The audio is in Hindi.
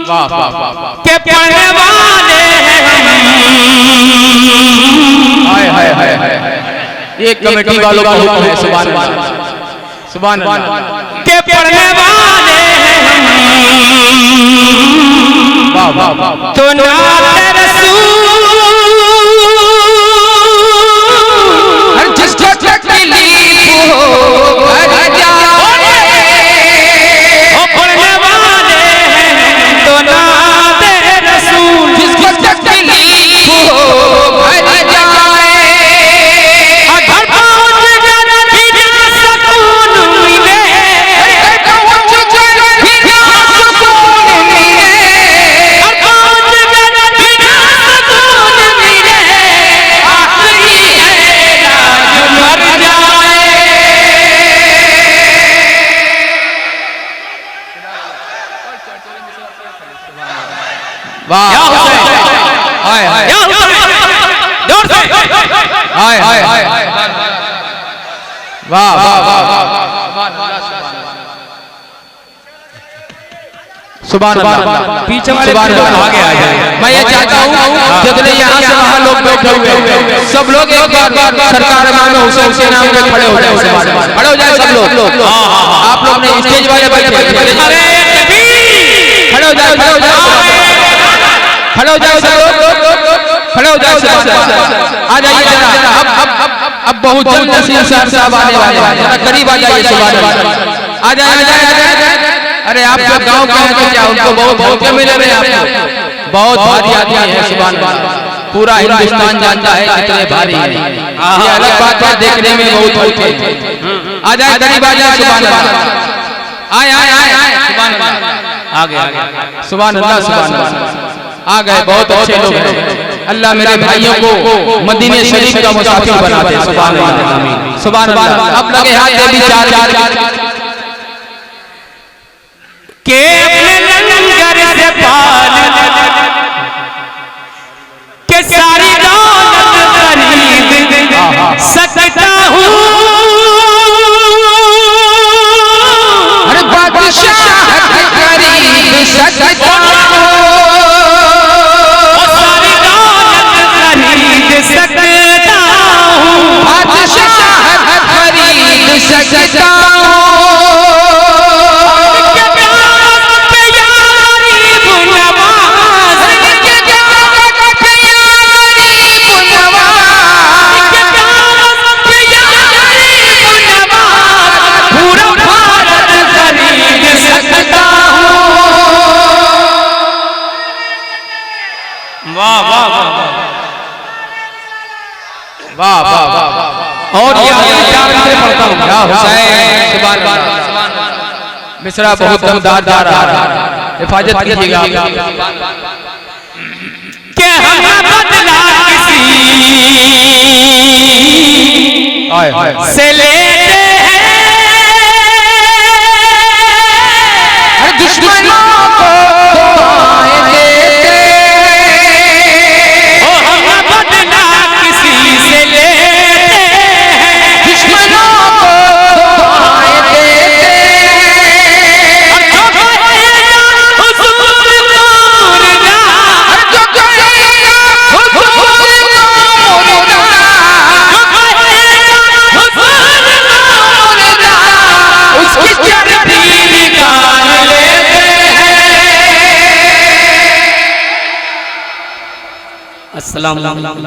वाह वाह वाह के पढ़ने वाले हैं हाय हाय हाय हाय ये कमेटी वालों का हुक्म है। सुभान अल्लाह सुभान अल्लाह के पढ़ने वाले हैं वाह वाह वाह तो नाते रसूल हर जिसको तकलीफ हो घर जाए वो पढ़ने वाले हैं तो नाते रसूल जिसको तकलीफ हो घर जाए घर पहुंच कर बिना सुकून मिले घर पहुंच कर बिना सुकून मिले घर पहुंच कर बिना सुकून मिले आखिरी है इलाज मर जाए। वाह या हुसैन हाय हाय या हुसैन जोर से हाय हाय हाय वाह वाह वाह सुभान अल्लाह पीछे वाले सुभान अल्लाह आगे आ जाए। मैं ये चाहता हूँ जितने यहाँ से वहाँ लोग बैठे हुए हैं सब लोग एक बार सरकार इमाम हुसैन के नाम पे खड़े हो जाए खड़े हो जाए सब लोग आप लोग ने स्टेज वाले बैठे अरे कबीर खड़े हो जाए खड़े हो जाए खड़े हो जाए सब लोग खड़े हो जाए आ जाइए जरा अब बहुत जल्द नसीर साहब आने वाले हैं जरा करीब आ जाइए सुभान अल्लाह आ जाए आ जाए अरे आप जो गांव के हैं तो क्या उनको बहुत मौके मिले रहे आपको बहुत भारी आदमी है सुभान अल्लाह पूरा हिंदुस्तान जानता है कितने भारी है ये अलग बात है देखने में बहुत हल्के आ जाए करीब आ जाए सुभान अल्लाह आए आए आए आए सुभान अल्लाह आगे आगे सुभान अल्लाह आ गए बहुत अच्छे लोग हैं अल्लाह मेरे भाइयों को मदीने शरीफ का मुसाफिर बना दे सुभान अल्लाह सुभान अल्लाह अब लगे हाथ ये भी चार के अपने लंगर से पाल के सारी दौलत खरीद सकता हूँ अरे बादशाह खरीद सकता हूँ सारी दौलत खरीद सकता हूँ बादशाह खरीद सकता हूँ वाह वाह वाह और ये चार से पढ़ता हूँ या हुसैन सुभान अल्लाह मिसरा बहुत दमदार जा रहा है हिफाजत कीजिएगा के हम बदला किसी से लेते हैं हर दुश्मनों को देते हम बदला किसी से लेते हैं दुश्मनों को देते अस्सलाम वालेकुम।